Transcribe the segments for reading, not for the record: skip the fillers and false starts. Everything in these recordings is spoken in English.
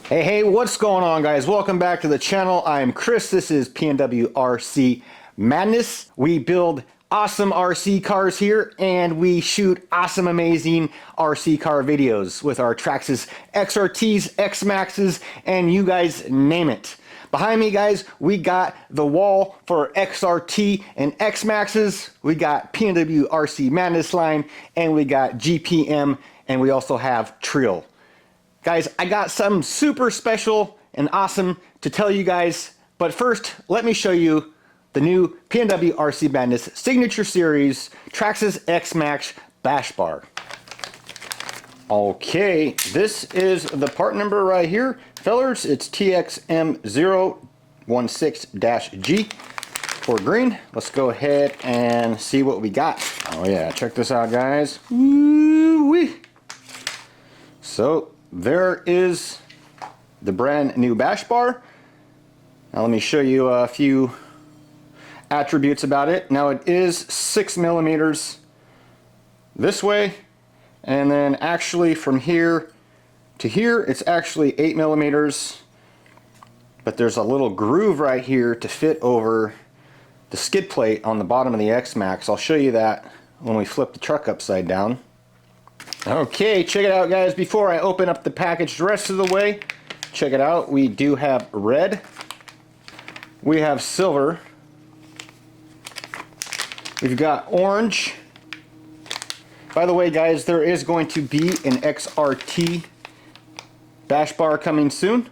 Hey, what's going on, guys? Welcome back to the channel. I'm Chris. This is PnwRcMadness. We build awesome RC cars here, and we shoot awesome, amazing RC car videos with our TRAXXAS XRTs, XMaxxes, and you guys name it. Behind me, guys, we got the wall for XRT and XMaxxes. We got PnwRcMadness line, and we got GPM, and we also have Trill. Guys, I got something super special and awesome to tell you guys, but first, let me show you the new PnwRcMadness Signature Series TRAXXAS XMaxX Bash Bar. Okay, this is the part number right here. Fellers, it's TXM016-G for green. Let's go ahead and see what we got. Oh yeah, check this out, guys. Woo-wee. So, there is the brand new bash bar. Now let me show you a few attributes about it. Now it is 6 millimeters this way, and then actually from here to here it's actually 8 millimeters, but there's a little groove right here to fit over the skid plate on the bottom of the XMaxx. I'll show you that when we flip the truck upside down. Okay, check it out, guys. Before I open up the package the rest of the way, check it out. We do have red, we have silver, we've got orange. By the way, guys, there is going to be an XRT bash bar coming soon.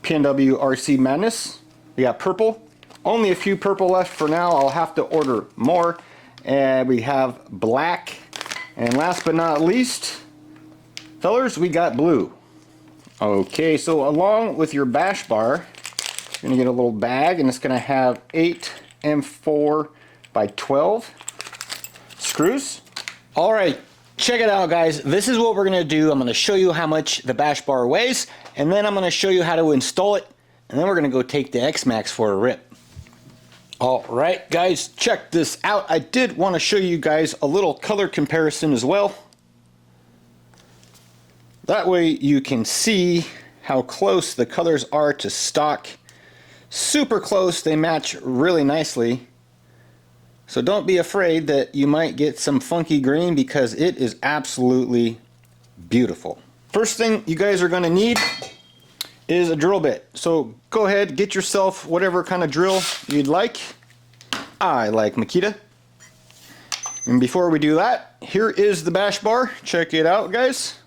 PnwRcMadness. We got purple. Only a few purple left for now. I'll have to order more. And we have black. And last but not least, fellers, we got blue. Okay, so along with your bash bar, you're going to get a little bag, and it's going to have 8 M4 by 12 screws. Alright, check it out, guys. This is what we're going to do. I'm going to show you how much the bash bar weighs, and then I'm going to show you how to install it, and then we're going to go take the XMaxx for a rip. Alright, guys, check this out. I did want to show you guys a little color comparison as well. That way you can see how close the colors are to stock. Super close, they match really nicely. So don't be afraid that you might get some funky green, because it is absolutely beautiful. First thing you guys are going to need is a drill bit. So go ahead, get yourself whatever kind of drill you'd like. I like Makita. And before we do that, here is the bash bar. Check it out, guys.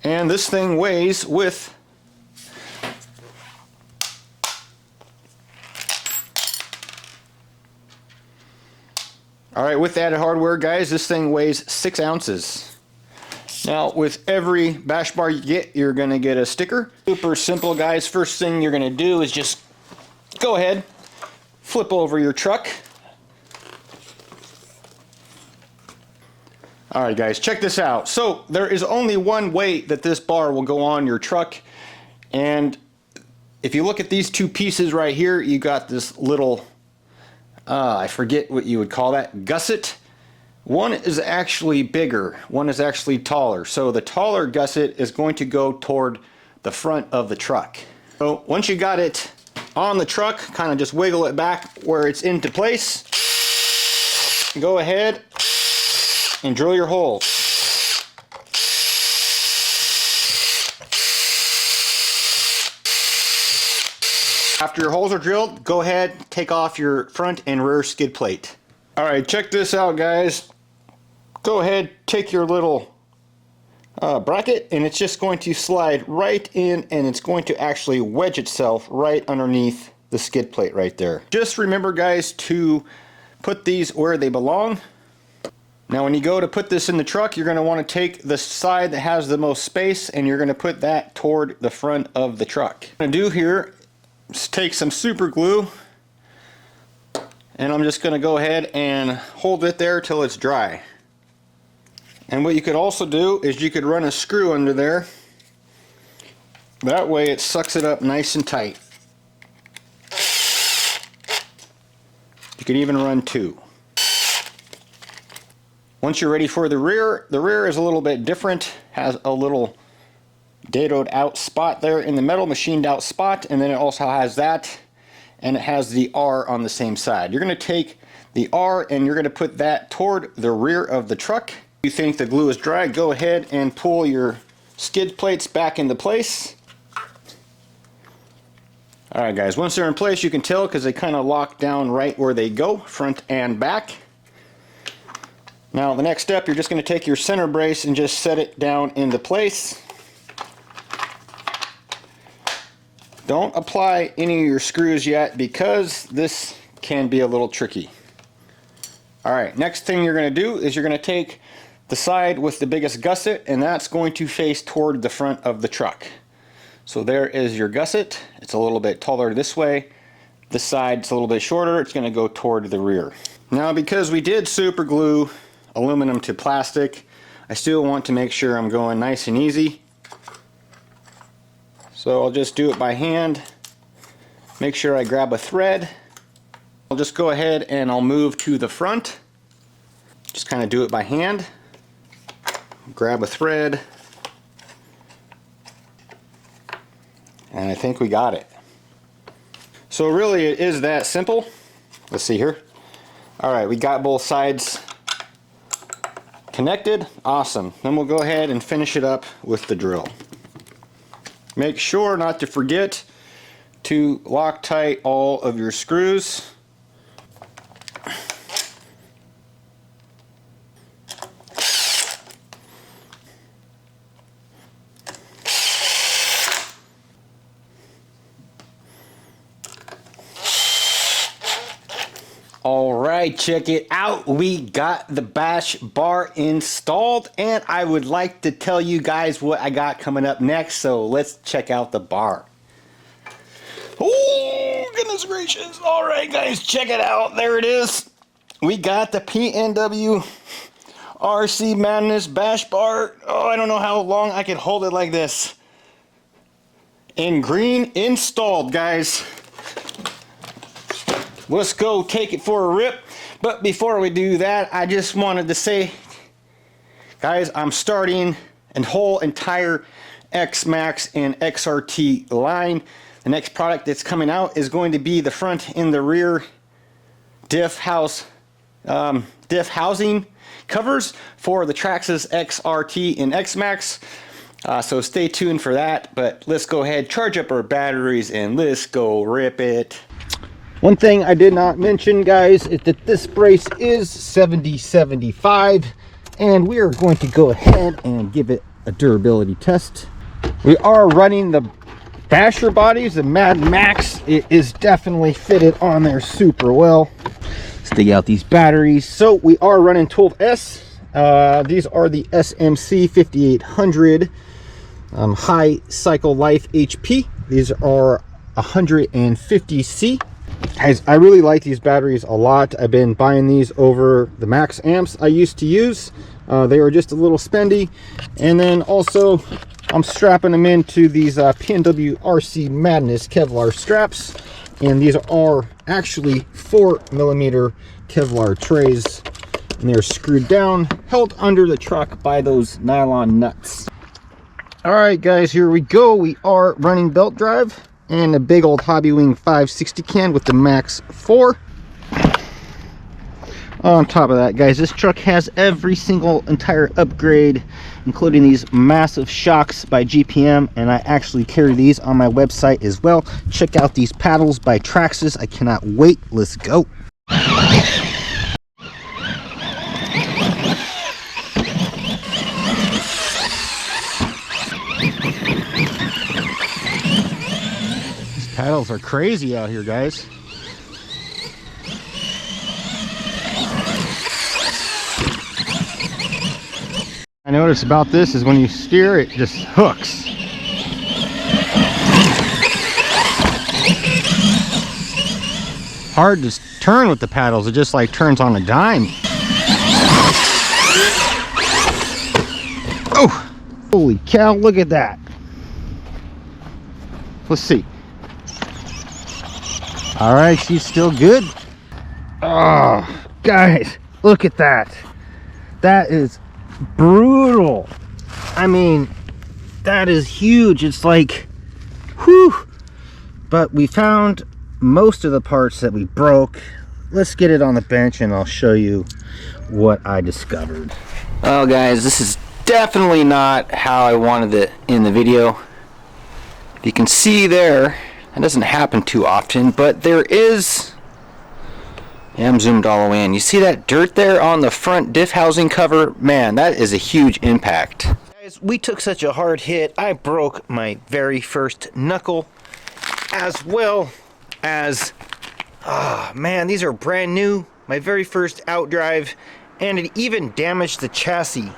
And this thing weighs with Alright, with the added hardware, guys, this thing weighs 6 ounces. Now, with every bash bar you get, you're going to get a sticker. Super simple, guys. First thing you're going to do is just go ahead, flip over your truck. Alright, guys, check this out. So, there is only one way that this bar will go on your truck. And if you look at these two pieces right here, you got this little, I forget what you would call that, gusset. One is actually bigger, one is actually taller. So the taller gusset is going to go toward the front of the truck. So once you got it on the truck, kind of just wiggle it back where it's into place. Go ahead and drill your hole. After your holes are drilled, go ahead, take off your front and rear skid plate. Alright, check this out, guys. Go ahead, take your little bracket, and it's just going to slide right in, and it's going to actually wedge itself right underneath the skid plate right there. Just remember, guys, to put these where they belong. Now when you go to put this in the truck, you're going to want to take the side that has the most space, and you're going to put that toward the front of the truck. What I'm going to do here is take some super glue, and I'm just going to go ahead and hold it there till it's dry. And what you could also do is you could run a screw under there. That way it sucks it up nice and tight. You could even run 2. Once you're ready for the rear is a little bit different. Has a little dadoed out spot there in the metal, machined out spot, and then it also has that, and it has the R on the same side. You're going to take the R and you're going to put that toward the rear of the truck. If you think the glue is dry, go ahead and pull your skid plates back into place. Alright guys, once they're in place, you can tell because they kind of lock down right where they go, front and back. Now the next step, you're just going to take your center brace and just set it down into place. Don't apply any of your screws yet because this can be a little tricky. Alright, next thing you're going to do is you're going to take the side with the biggest gusset, and that's going to face toward the front of the truck. So there is your gusset. It's a little bit taller this way. This side's a little bit shorter. It's going to go toward the rear. Now because we did super glue aluminum to plastic, I still want to make sure I'm going nice and easy. So I'll just do it by hand. Make sure I grab a thread. I'll just go ahead and I'll move to the front. Just kind of do it by hand. Grab a thread. And I think we got it. So really it is that simple. Let's see here. Alright, we got both sides connected. Awesome. Then we'll go ahead and finish it up with the drill. Make sure not to forget to Loctite all of your screws. Alright, check it out. We got the Bash bar installed, and I would like to tell you guys what I got coming up next, so let's check out the bar. Oh, goodness gracious. Alright guys, check it out. There it is. We got the PnwRcMadness Bash bar. Oh, I don't know how long I could hold it like this. In green, installed, guys. Let's go take it for a rip. But before we do that, I just wanted to say, guys, I'm starting a whole entire XMaxx and XRT line. The next product that's coming out is going to be the front and the rear diff housing covers for the TRAXXAS XRT and XMaxx. So stay tuned for that. But let's go ahead, charge up our batteries, and let's go rip it. One thing I did not mention, guys, is that this brace is 70/75, and we are going to go ahead and give it a durability test. We are running the Basher bodies, the Mad Max. It is definitely fitted on there super well. Let's dig out these batteries. So we are running 12s. These are the SMC 5800 high cycle life HP. These are 150C. Guys, I really like these batteries a lot. I've been buying these over the max amps I used to use. They were just a little spendy. And then also I'm strapping them into these PnwRcMadness Kevlar straps. And these are actually 4mm Kevlar trays. And they're screwed down, held under the truck by those nylon nuts. Alright guys, here we go. We are running belt drive and a big old Hobbywing 560 can with the Max 4. On top of that, guys, this truck has every single entire upgrade, including these massive shocks by GPM, and I actually carry these on my website as well. Check out these paddles by TRAXXAS. I cannot wait. Let's go. Paddles are crazy out here, guys. I notice about this is when you steer, it just hooks. Hard to turn with the paddles, it just like turns on a dime. Oh, holy cow, look at that. Let's see. All right, she's still good. Oh, guys, look at that. That is brutal. I mean, that is huge. It's like, whew. But we found most of the parts that we broke. Let's get it on the bench and I'll show you what I discovered. Well, guys, this is definitely not how I wanted it in the video. You can see there, it doesn't happen too often, but there is, yeah, I'm zoomed all the way in. You see that dirt there on the front diff housing cover? Man, that is a huge impact. Guys, we took such a hard hit, I broke my very first knuckle, as well as, man, these are brand new, my very first outdrive, and it even damaged the chassis.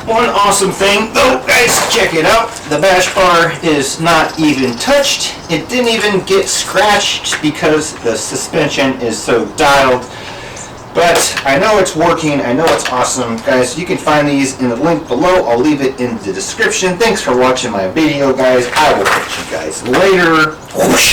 One awesome thing, though, guys, check it out. The bash bar is not even touched. It didn't even get scratched because the suspension is so dialed. But I know it's working. I know it's awesome. Guys, you can find these in the link below. I'll leave it in the description. Thanks for watching my video, guys. I will catch you guys later. Whoosh.